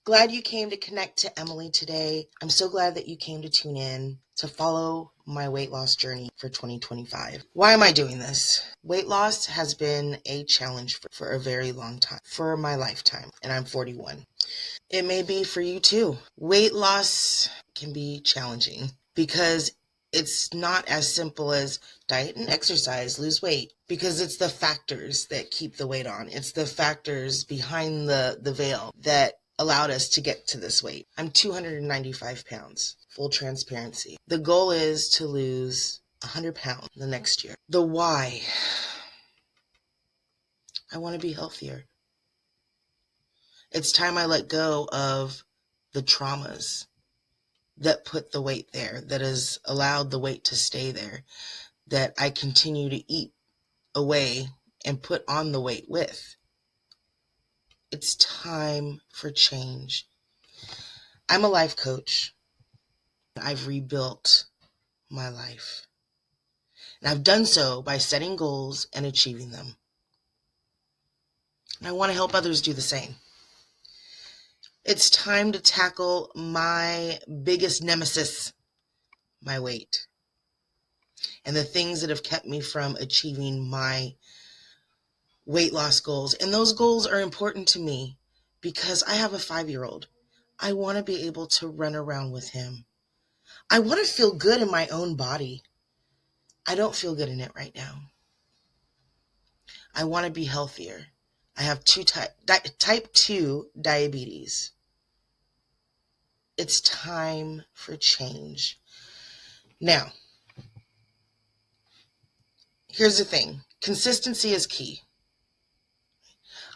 Glad you came to connect to Emily today. I'm so glad that you came to tune in to follow my weight loss journey for 2025. Why am I doing this? Weight loss has been a challenge for a very long time, for my lifetime, and I'm 41. It may be for you too. Weight loss can be challenging because it's not as simple as diet and exercise, lose weight, because it's the factors that keep the weight on. It's the factors behind the veil that allowed us to get to this weight. I'm 295 pounds, full transparency. The goal is to lose 100 pounds the next year. The why. I want to be healthier. It's time I let go of the traumas that put the weight there, that has allowed the weight to stay there, that I continue to eat away and put on the weight with. It's time for change. I'm a life coach. I've rebuilt my life. And I've done so by setting goals and achieving them. And I want to help others do the same. It's time to tackle my biggest nemesis, my weight, and the things that have kept me from achieving my weight loss goals. And those goals are important to me because I have a 5-year-old. I want to be able to run around with him. I want to feel good in my own body. I don't feel good in it right now. I want to be healthier. I have type 2 diabetes. It's time for change. Now, here's the thing. Consistency is key.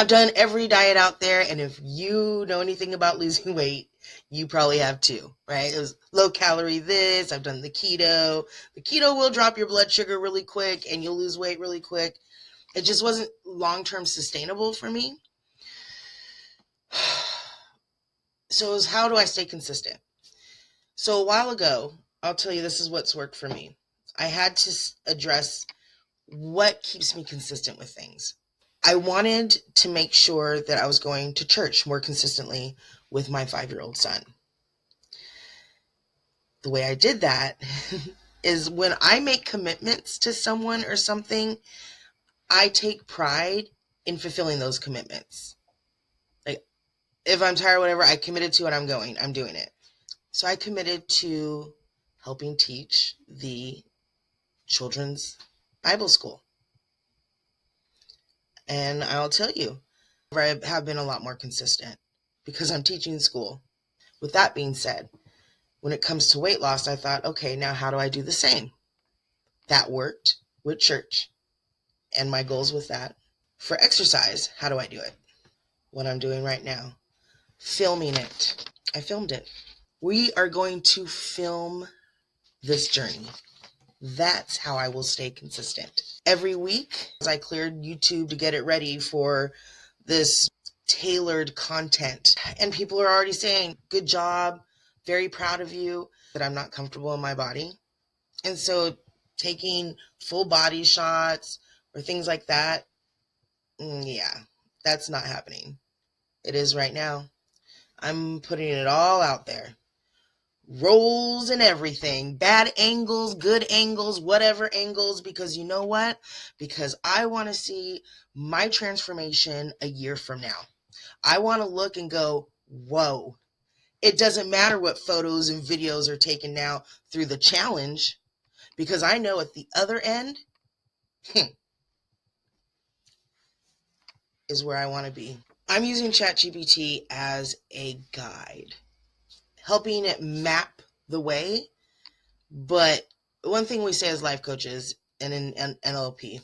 I've done every diet out there, and if you know anything about losing weight, you probably have too, right? It was low calorie this, I've done the keto. The keto will drop your blood sugar really quick and you'll lose weight really quick. It just wasn't long-term sustainable for me. So it was, how do I stay consistent? So a while ago, I'll tell you, this is what's worked for me. I had to address what keeps me consistent with things. I wanted to make sure that I was going to church more consistently with my 5-year-old son. The way I did that is when I make commitments to someone or something, I take pride in fulfilling those commitments. Like, if I'm tired or whatever, I committed to it, I'm doing it. So I committed to helping teach the children's Bible school. And I'll tell you, I have been a lot more consistent because I'm teaching school. With that being said, when it comes to weight loss, I thought, okay, now how do I do the same? That worked with church and my goals with that. For exercise, how do I do it? What I'm doing right now, filming it. I filmed it. We are going to film this journey. That's how I will stay consistent. Every week, as I cleared YouTube to get it ready for this tailored content, and people are already saying, good job, very proud of you, that I'm not comfortable in my body. And so taking full body shots or things like that, yeah, that's not happening. It is right now. I'm putting it all out there. Rolls and everything, bad angles, good angles, whatever angles, because you know what? Because I want to see my transformation a year from now. I want to look and go, whoa. It doesn't matter what photos and videos are taken now through the challenge, because I know at the other end is where I want to be. I'm using ChatGPT as a guide, helping it map the way. But one thing we say as life coaches and in NLP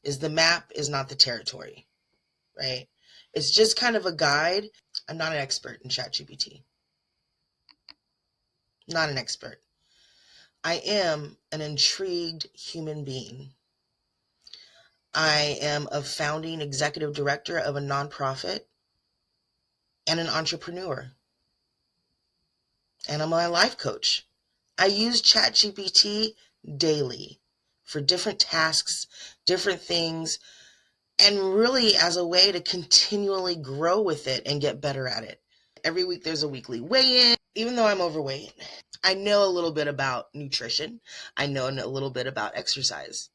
is the map is not the territory, right? It's just kind of a guide. I'm not an expert in ChatGPT. Not an expert. I am an intrigued human being. I am a founding executive director of a nonprofit and an entrepreneur. And I'm a life coach. I use ChatGPT daily for different tasks, different things, and really as a way to continually grow with it and get better at it. Every week there's a weekly weigh-in. Even though I'm overweight, I know a little bit about nutrition. I know a little bit about exercise.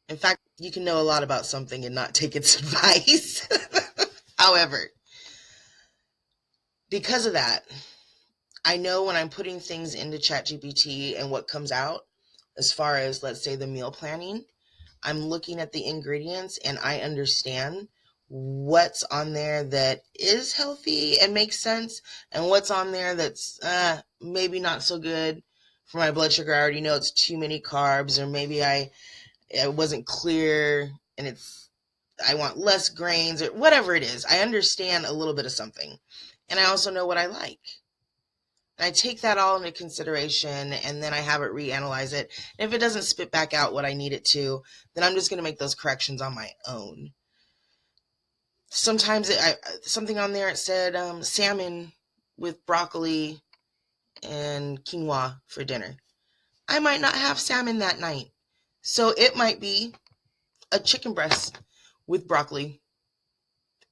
In fact, you can know a lot about something and not take its advice. However, because of that, I know when I'm putting things into ChatGPT and what comes out, as far as, let's say, the meal planning, I'm looking at the ingredients and I understand what's on there that is healthy and makes sense and what's on there that's maybe not so good for my blood sugar. I already know it's too many carbs, or maybe I wasn't clear and I want less grains, or whatever it is. I understand a little bit of something, and I also know what I like. And I take that all into consideration, and then I have it reanalyze it. And if it doesn't spit back out what I need it to, then I'm just going to make those corrections on my own. Sometimes something on there, it said salmon with broccoli and quinoa for dinner. I might not have salmon that night. So it might be a chicken breast with broccoli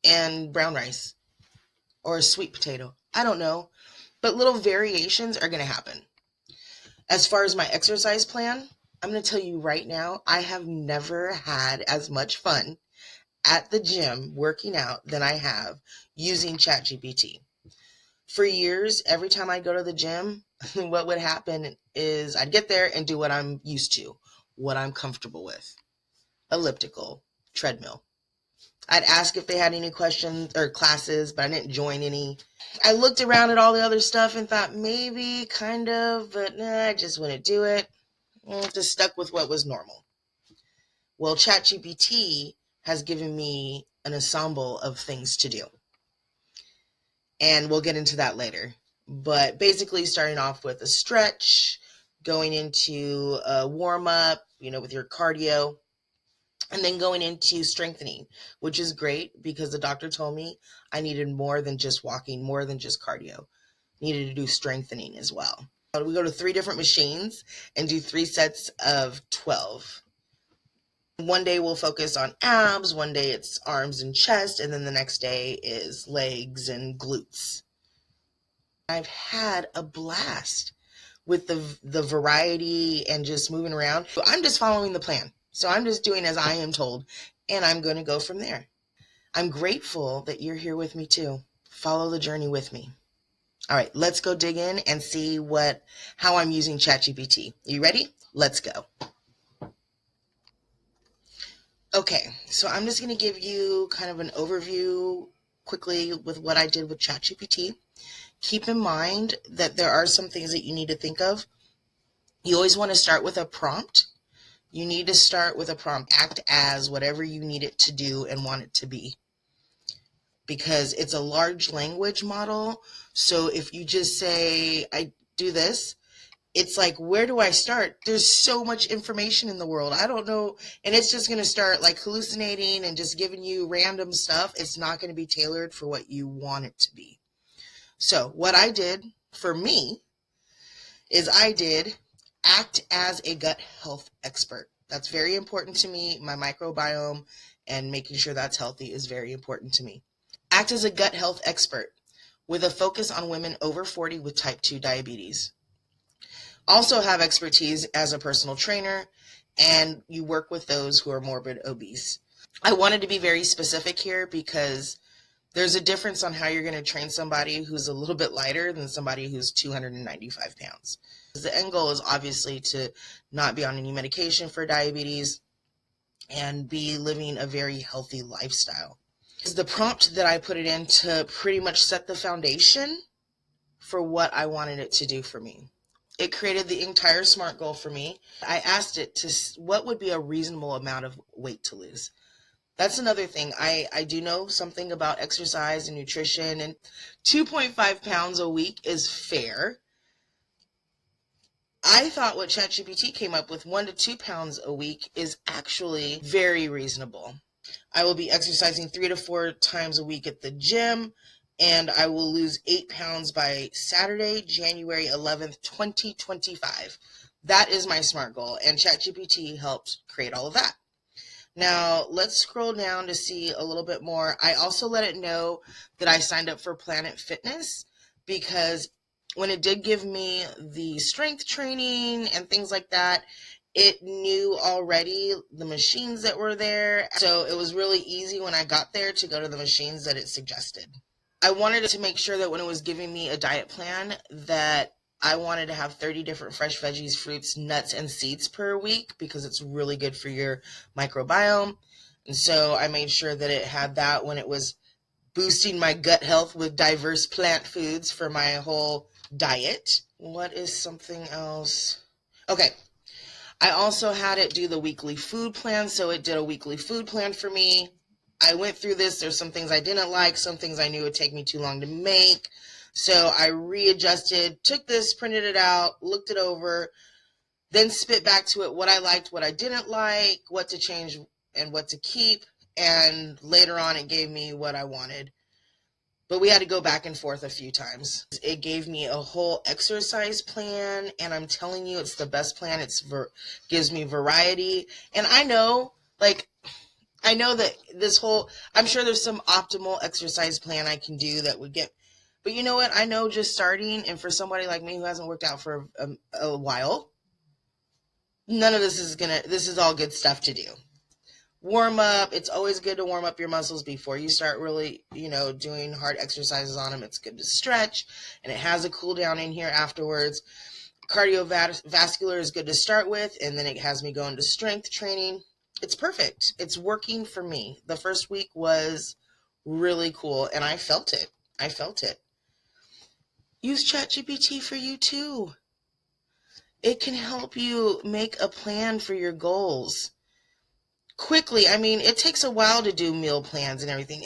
and brown rice, or a sweet potato. I don't know. But little variations are going to happen. As far as my exercise plan, I'm going to tell you right now, I have never had as much fun at the gym working out than I have using ChatGPT. For years, every time I go to the gym, what would happen is I'd get there and do what I'm used to, what I'm comfortable with. Elliptical, treadmill. I'd ask if they had any questions or classes, but I didn't join any. I looked around at all the other stuff and thought maybe, kind of, but nah, I just wouldn't do it. Just stuck with what was normal. Well, ChatGPT has given me an ensemble of things to do. And we'll get into that later. But basically starting off with a stretch, going into a warm-up, with your cardio, and then going into strengthening, which is great because the doctor told me I needed more than just walking, more than just cardio. Needed to do strengthening as well. We go to 3 different machines and do 3 sets of 12. One day we'll focus on abs, one day it's arms and chest, and then the next day is legs and glutes. I've had a blast with the variety and just moving around. So I'm just following the plan. So I'm just doing as I am told, and I'm going to go from there. I'm grateful that you're here with me too. Follow the journey with me. All right, let's go dig in and see how I'm using ChatGPT. You ready? Let's go. Okay, so I'm just going to give you kind of an overview quickly with what I did with ChatGPT. Keep in mind that there are some things that you need to think of. You always want to start with a prompt. You need to start with a prompt. Act as whatever you need it to do and want it to be. Because it's a large language model. So if you just say, I do this, it's like, where do I start? There's so much information in the world. I don't know. And it's just going to start like hallucinating and just giving you random stuff. It's not going to be tailored for what you want it to be. So what I did for me is I did act as a gut health expert. That's very important to me. My microbiome and making sure that's healthy is very important to me. Act as a gut health expert with a focus on women over 40 with type 2 diabetes. Also have expertise as a personal trainer, and you work with those who are morbid obese. I wanted to be very specific here because there's a difference on how you're going to train somebody who's a little bit lighter than somebody who's 295 pounds. The end goal is obviously to not be on any medication for diabetes and be living a very healthy lifestyle. The prompt that I put it in to pretty much set the foundation for what I wanted it to do for me. It created the entire SMART goal for me. I asked it what would be a reasonable amount of weight to lose. That's another thing. I do know something about exercise and nutrition, and 2.5 pounds a week is fair. I thought what ChatGPT came up with, 1 to 2 pounds a week, is actually very reasonable. I will be exercising 3 to 4 times a week at the gym, and I will lose 8 pounds by Saturday, January 11th, 2025. That is my SMART goal, and ChatGPT helped create all of that. Now, let's scroll down to see a little bit more. I also let it know that I signed up for Planet Fitness. because when it did give me the strength training and things like that, it knew already the machines that were there. So it was really easy when I got there to go to the machines that it suggested. I wanted to make sure that when it was giving me a diet plan that I wanted to have 30 different fresh veggies, fruits, nuts, and seeds per week because it's really good for your microbiome. And so I made sure that it had that when it was boosting my gut health with diverse plant foods for my whole diet. What is something else? Okay. I also had it do the weekly food plan. So it did a weekly food plan for me. I went through this. There's some things I didn't like, some things I knew would take me too long to make. So I readjusted, took this, printed it out, looked it over, then spit back to it what I liked, what I didn't like, what to change and what to keep. And later on, it gave me what I wanted. But we had to go back and forth a few times. It gave me a whole exercise plan, and I'm telling you, it's the best plan. Gives me variety. And I know that I'm sure there's some optimal exercise plan I can do that would get, but you know what? I know just starting, and for somebody like me who hasn't worked out for a while, none of this is all good stuff to do. Warm up. It's always good to warm up your muscles before you start really, doing hard exercises on them. It's good to stretch, and it has a cool down in here afterwards. Cardiovascular is good to start with, and then it has me going to strength training. It's perfect. It's working for me. The first week was really cool, and I felt it. Use ChatGPT for you too. It can help you make a plan for your goals quickly. I mean, it takes a while to do meal plans and everything.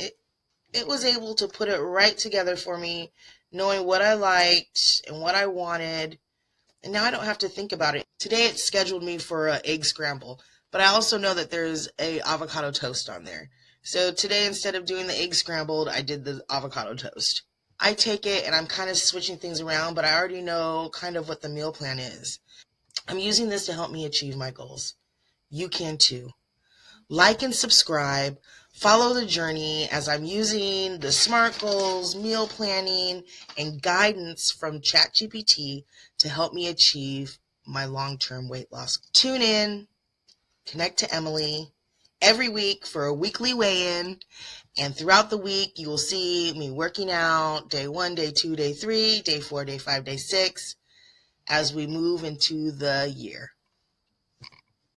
It was able to put it right together for me, knowing what I liked and what I wanted. And now I don't have to think about it. Today it scheduled me for an egg scramble, but I also know that there's a avocado toast on there. So today, instead of doing the egg scrambled, I did the avocado toast. I take it and I'm kind of switching things around, but I already know kind of what the meal plan is. I'm using this to help me achieve my goals. You can too. Like and subscribe. Follow the journey as I'm using the SMART goals, meal planning, and guidance from ChatGPT to help me achieve my long-term weight loss. Tune in, connect to Emily every week for a weekly weigh-in. And throughout the week, you will see me working out day 1, day 2, day 3, day 4, day 5, day 6 as we move into the year.